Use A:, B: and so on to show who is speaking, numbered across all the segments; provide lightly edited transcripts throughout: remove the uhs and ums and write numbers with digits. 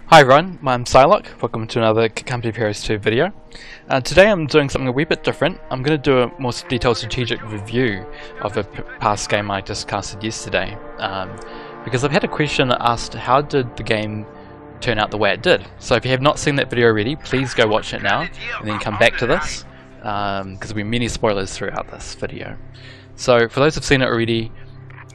A: Hi everyone, I'm Psylocke. Welcome to another Company of Heroes 2 video. Today I'm doing something a wee bit different. I'm going to do a more detailed strategic review of a past game I discussed yesterday. Because I've had a question asked, how did the game turn out the way it did? So if you have not seen that video already, please go watch it now and then come back to this, because there'll be many spoilers throughout this video. So for those who've seen it already,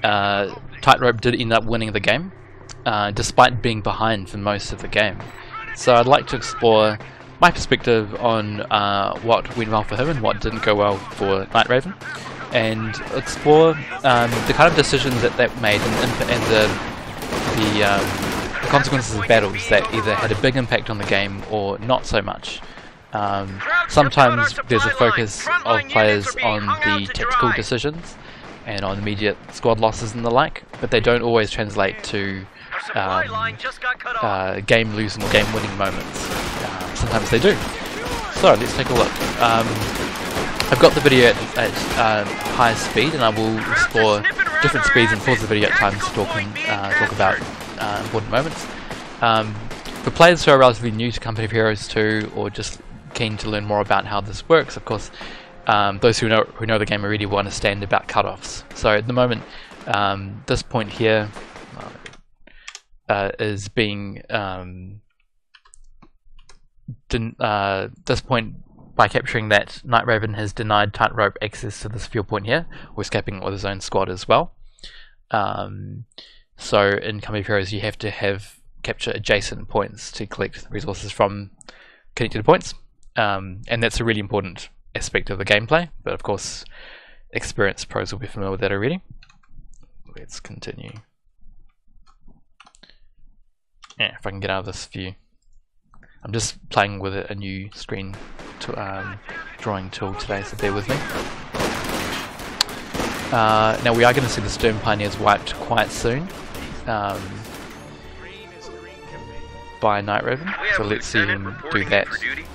A: Tightrope did end up winning the game, despite being behind for most of the game. So I'd like to explore my perspective on what went well for him and what didn't go well for Night Raven, and explore the kind of decisions that made and the consequences of battles that either had a big impact on the game or not so much. Sometimes there's a focus of players on the tactical decisions and on immediate squad losses and the like, but they don't always translate to game losing or game winning moments. Sometimes they do. So let's take a look. I've got the video at high speed, and I will explore different speeds and pause the video at times to talk about important moments. For players who are relatively new to Company of Heroes 2 or just keen to learn more about how this works, of course, those who know the game already will understand about cutoffs. So at the moment, this point here is being this point, by capturing that, Night Raven has denied Tightrope access to this fuel point here, or escaping with his own squad as well. So in Company of Heroes you have to capture adjacent points to collect resources from connected points, and that's a really important aspect of the gameplay, but of course experienced pros will be familiar with that already. Let's continue. Yeah, if I can get out of this view. I'm just playing with a new screen drawing tool today, so bear with me. Now we are going to see the Stern Pioneers wiped quite soon by Night Raven, so let's see him do that.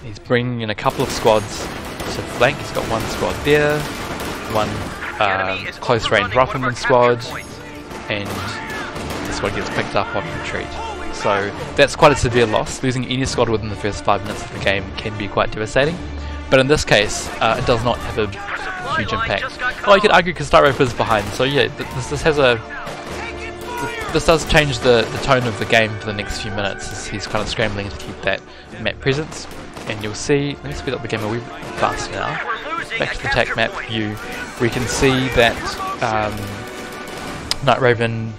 A: He's bringing in a couple of squads to flank. He's got one squad there, one close range rifleman squad, and this one gets picked up on retreat. So that's quite a severe loss. Losing any squad within the first 5 minutes of the game can be quite devastating, but in this case it does not have a huge impact. Well, you could argue because Tightrope is behind, so yeah, this does change the tone of the game for the next few minutes as he's kind of scrambling to keep that map presence. And you'll see, let me speed up the game a wee bit fast now, back to the attack map view, we can see that Night Raven,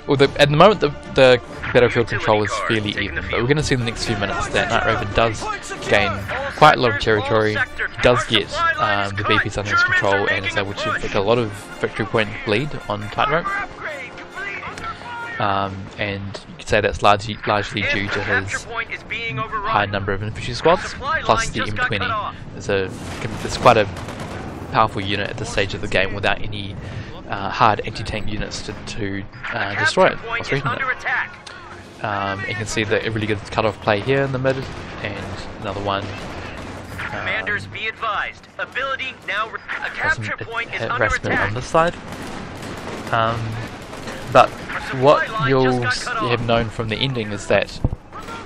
A: at the moment the battlefield control is fairly even, but we're going to see in the next few minutes that Night Raven does gain quite a lot of territory, does get the BPs under his control, and is able to inflict a lot of victory point bleed on Tightrope. And you could say that's largely due to his high number of infantry squads, plus the M20. It's quite a powerful unit at this stage of the game without any hard anti-tank units to destroy it or threaten it. You can see the really good cut-off play here in the mid, and another one.
B: Commanders, be advised. Ability now. A capture point is under attack.
A: On this side. But what you'll have known from the ending is that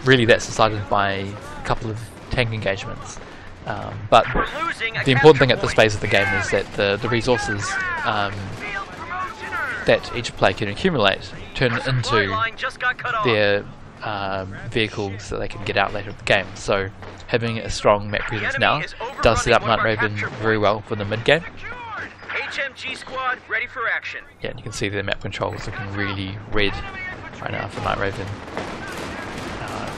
A: really that's decided by a couple of tank engagements. But the important thing at this phase of the game is that the resources that each player can accumulate turn into their vehicles that they can get out later in the game. So having a strong map presence now does set up Night Raven very well for the mid game.
B: HMG squad ready for action.
A: Yeah, and you can see the map control is looking really red right now for Night Raven.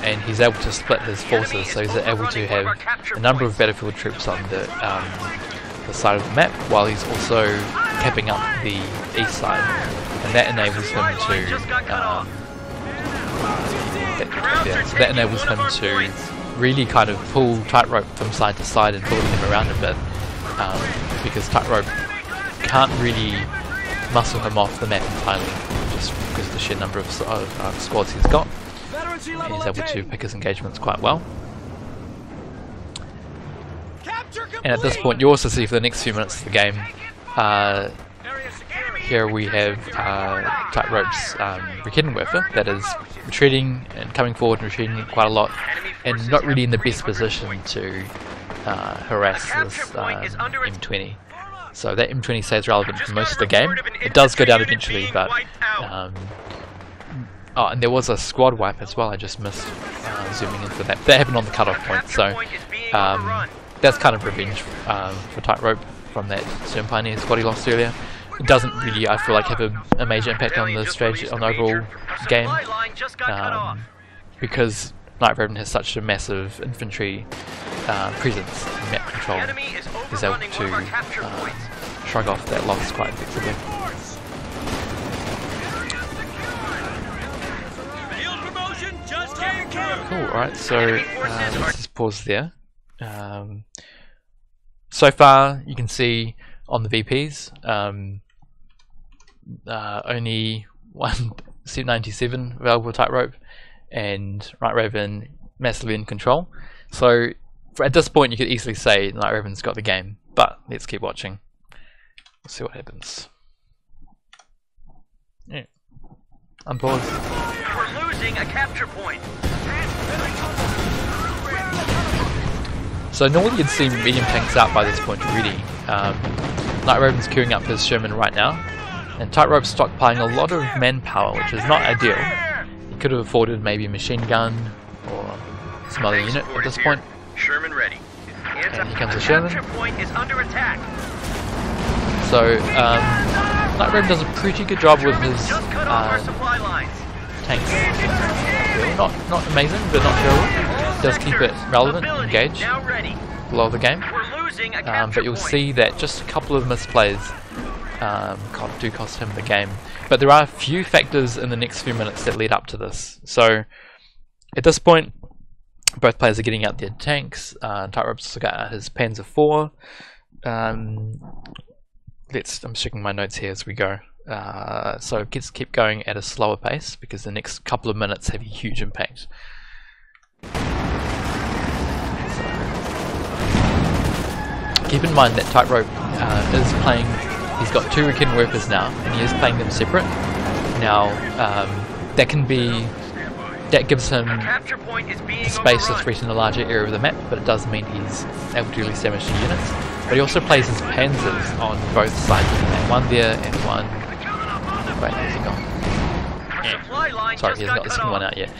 A: And he's able to split his forces, so he's able to have a number of battlefield troops on the side of the map, while he's also capping up the east side, and that enables him to really kind of pull Tightrope from side to side and building him around a bit, because Tightrope can't really muscle him off the map entirely, just because of the sheer number of squads he's got. He's able to pick his engagements quite well. And at this point you also see for the next few minutes of the game here we have Tightrope's Reckenwerfer that is retreating and coming forward and retreating quite a lot, and not really in the best position to harass this M20. So that M20 stays relevant for most of the game. It does go down eventually, but oh, and there was a squad wipe as well. I just missed zooming into that. That happened on the cutoff point, so that's kind of revenge for Tightrope from that Stern Pioneer squad he lost earlier. It doesn't really, I feel like, have a major impact on the strategy, on the overall game, because Night Raven has such a massive infantry presence in map control. He's able to shrug off that loss quite effectively. Cool, alright, so let's just pause there. So far, you can see on the VPs, only 197 available Tightrope, and Night Raven massively in control. So at this point, you could easily say Night Raven's got the game, but let's keep watching. Let's see what happens. Yeah. Unpause.
B: We're losing a capture point.
A: So normally you'd see medium tanks out by this point already. Night Raven's queuing up his Sherman right now, and Tightrope's stockpiling a lot of manpower, which is not ideal. He could have afforded maybe a machine gun or some other unit at this point.
B: Sherman ready.
A: And here comes the Sherman.
B: Capture point is under attack.
A: So Night Raven does a pretty good job with his tanks. Not amazing, but not terrible. Does keep it relevant and engaged a lot of the game. But you'll see that just a couple of misplays do cost him the game. But there are a few factors in the next few minutes that lead up to this. So at this point, both players are getting out their tanks. Tightrope's got out his Panzer IV. I'm checking my notes here as we go. So let's keep going at a slower pace because the next couple of minutes have a huge impact. Keep in mind that Tightrope is playing, he's got two Reckenwerfers now, and he is playing them separate. Now, that gives him the space to threaten a larger area of the map, but it does mean he's able to really damage the units. But he also plays his Panzers on both sides of the map, one there and one... Wait, where's he gone? Yeah. Sorry, he hasn't got the second one out yet.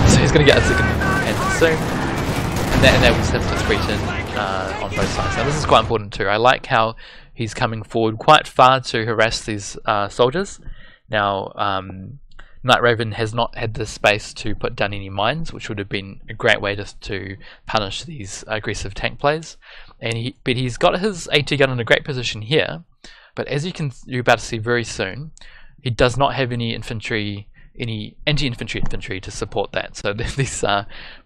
A: So he's going to get a second Panzer soon. And that enables him to threaten on both sides. Now this is quite important too. I like how he's coming forward quite far to harass these soldiers. Now Night Raven has not had the space to put down any mines, which would have been a great way to punish these aggressive tank plays. But he's got his AT gun in a great position here. But as you're about to see very soon, he does not have any infantry, any anti-infantry infantry to support that. So these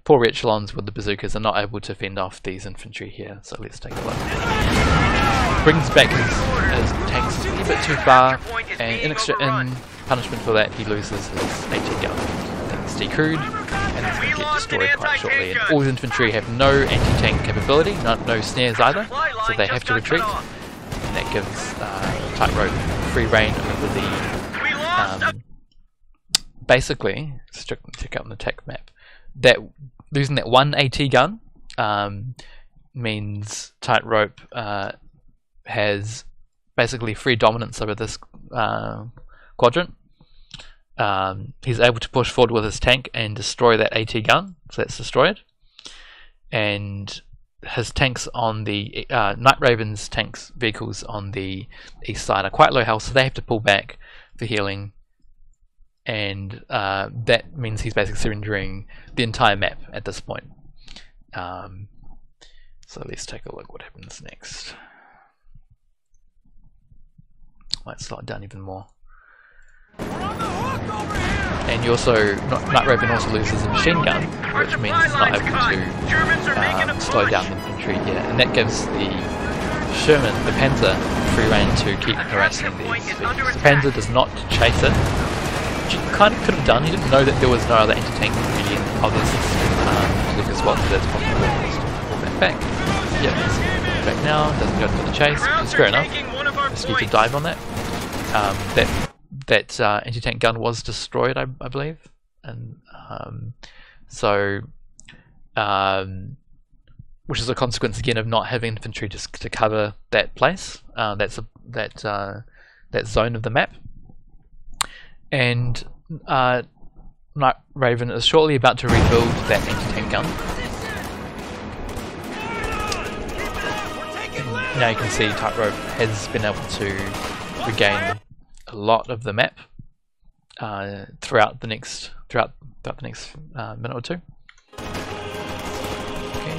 A: poor echelons with the bazookas are not able to fend off these infantry here. So let's take a look. Brings back his tanks a bit too far, and in punishment for that he loses his AT gun. It's decrewed, and it's going to get destroyed quite shortly. And all his infantry have no anti-tank capability, no snares either, so they have to retreat. And that gives Tightrope free reign over the... basically, let's check out on the attack map, that losing that one AT gun means Tightrope has basically free dominance over this quadrant. He's able to push forward with his tank and destroy that AT gun, so that's destroyed. And his tanks on the Night Raven's vehicles on the east side are quite low health, so they have to pull back for healing. And that means he's basically surrendering the entire map at this point. So let's take a look what happens next. Might slow it down even more. And you also, Night Raven also loses a machine gun, which means he's not able to slow down the infantry here. And that gives the Sherman, the Panzer, free reign to keep harassing these vehicles. The Panzer does not chase it, which you kind of could have done. He didn't know that there was no other anti-tank ingredient of this Lucas Watch that's possible. Pull that back. Yeah, it's back now, doesn't go for the chase, which is fair enough. Just need to dive on that. that anti-tank gun was destroyed, I believe, and which is a consequence again of not having infantry to cover that place, that zone of the map. And Night Raven is shortly about to rebuild that anti-tank gun. And now you can see Tightrope has been able to regain a lot of the map throughout the next minute or two. Okay.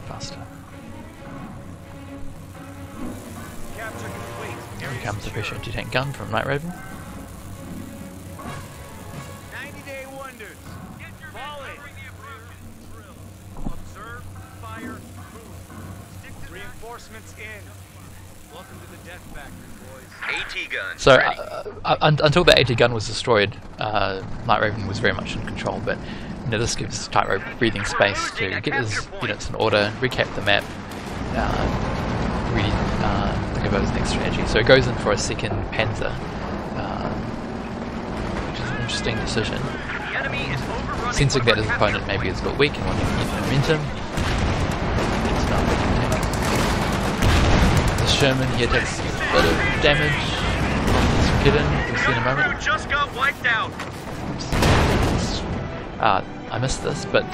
A: Faster. Here comes the pressure anti-tank gun from Night Raven.
B: 90-day wonders. Fall in. Observe, fire, move. Stick to reinforcements in. Welcome to the death factory, boys. AT gun.
A: So until the AT gun was destroyed, Night Raven was very much in control. But this gives Tightrope breathing space to get his units in order, recap the map, really think about his next strategy. So he goes in for a second Panzer, which is an interesting decision. Sensing that his opponent maybe is a bit weak and wanting to get momentum. It's not making attack. The Sherman here takes a bit of damage from this Kitten, we'll see in a moment.
B: Just got wiped out.
A: I missed this, but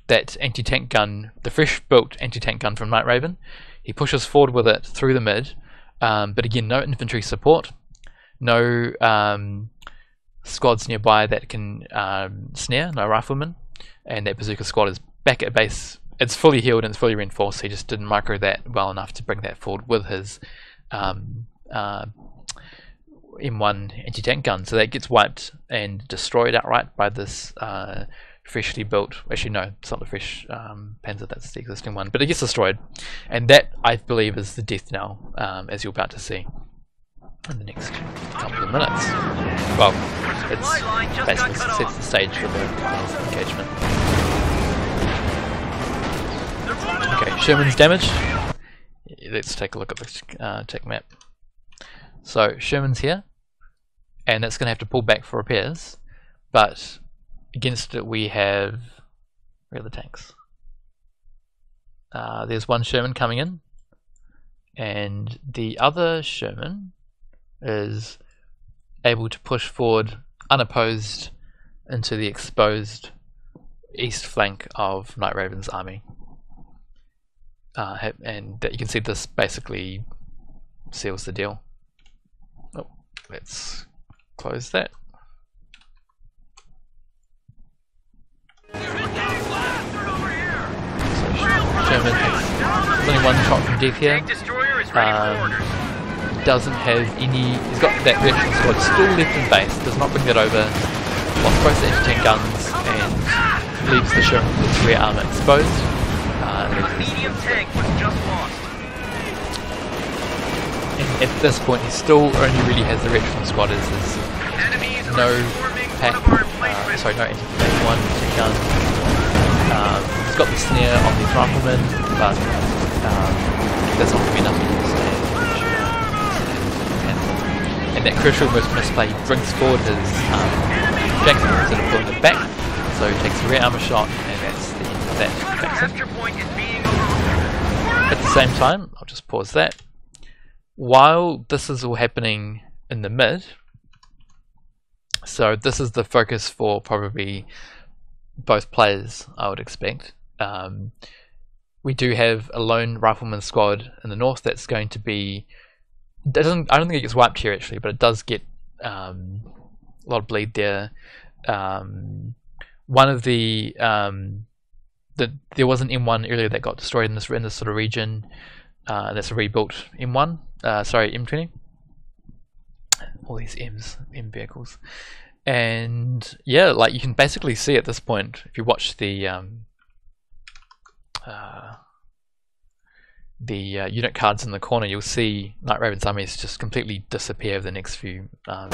A: that anti-tank gun, the fresh built anti-tank gun from Night Raven, he pushes forward with it through the mid, but again no infantry support, no squads nearby that can snare, no riflemen, and that Berserker squad is back at base. It's fully healed and it's fully reinforced, so he just didn't micro that well enough to bring that forward with his M1 anti-tank gun, so that gets wiped and destroyed outright by this freshly built, actually no, it's not the fresh Panzer, that's the existing one, but it gets destroyed, and that I believe is the death knell, as you're about to see in the next couple of minutes. Well, it's basically sets the stage for the engagement. Okay, Sherman's damaged. Let's take a look at the tech map. So Sherman's here, and it's going to have to pull back for repairs, but against it we have, where are the tanks? There's one Sherman coming in, and the other Sherman is able to push forward unopposed into the exposed east flank of Night Raven's army. And that you can see this basically seals the deal. Oh, let's close that. Sherman has only one shot from death here. Doesn't have any. He's got that reaction squad still left in base. Does not bring that over. Lost both the anti-tank guns and leaves the Sherman with its rear armor exposed.
B: Medium tank was just lost.
A: And at this point, he still only really has the reaction squad as his no pack. Sorry, no anti-tank one gun. He's got the snare on the rifleman, but that's not going to be enough to stand. And that crucial misplay, he brings forward his Jackson instead of pulling it back, so he takes a rear armor shot, and that's the end of that Jackson. At the same time, I'll just pause that. While this is all happening in the mid, so this is the focus for probably both players, I would expect. We do have a lone rifleman squad in the north that's going to be. I don't think it gets wiped here actually, but it does get a lot of bleed there. One of the there was an M1 earlier that got destroyed in this sort of region. That's a rebuilt M1. Sorry, M20. All these M vehicles, and yeah, like you can basically see at this point if you watch the unit cards in the corner, you'll see Night Raven's armies just completely disappear over the next few. Just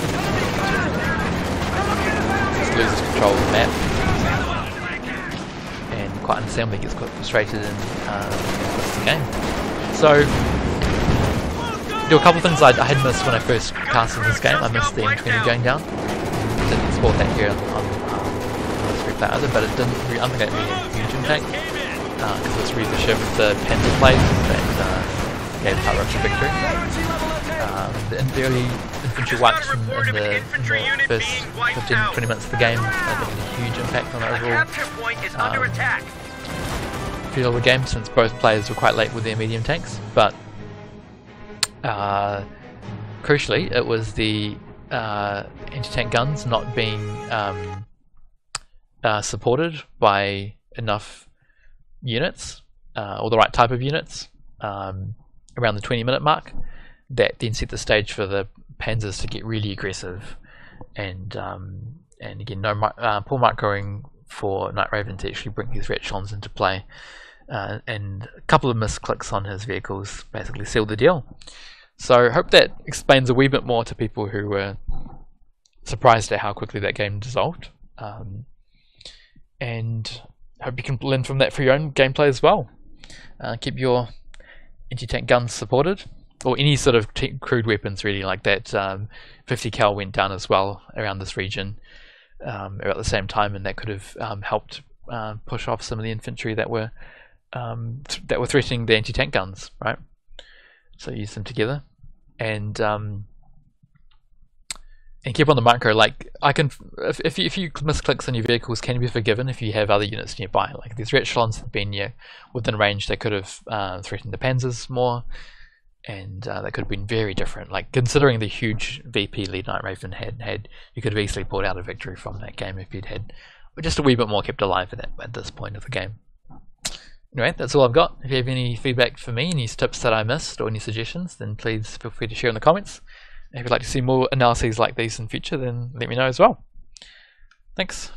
A: loses control of the map, and quite understandably gets quite frustrated and quits the game. So There were a couple of things I had missed when I first casted this game. I missed the M20 going down. Didn't sport that here on this replay either, but it didn't. I don't think that really had a huge impact because it was really the shift the Panzer played that gave Tightrope the victory. The early infantry wipes in the first 15-20 minutes of the game had a huge impact on the overall feel of the game, since both players were quite late with their medium tanks. But crucially, it was the anti-tank guns not being supported by enough units, or the right type of units, around the 20-minute mark, that then set the stage for the Panzers to get really aggressive, and again, poor microing for Night Raven to actually bring his echelons into play, and a couple of misclicks on his vehicles basically sealed the deal. So I hope that explains a wee bit more to people who were surprised at how quickly that game dissolved, and hope you can learn from that for your own gameplay as well. Keep your anti-tank guns supported, or any sort of crude weapons really, like that 50 cal went down as well around this region at the same time, and that could have helped push off some of the infantry that were threatening the anti-tank guns, right? So use them together, and keep on the micro. Like, I can, if you misclicks on your vehicles can be forgiven if you have other units nearby. Like these echelons have been within range, they could have threatened the Panzers more, and that could have been very different. Like, considering the huge VP lead Night Raven had, you could have easily pulled out a victory from that game if you'd had just a wee bit more kept alive at this point of the game. Anyway, that's all I've got. If you have any feedback for me, any tips that I missed, or any suggestions, then please feel free to share in the comments. If you'd like to see more analyses like these in future, then let me know as well. Thanks.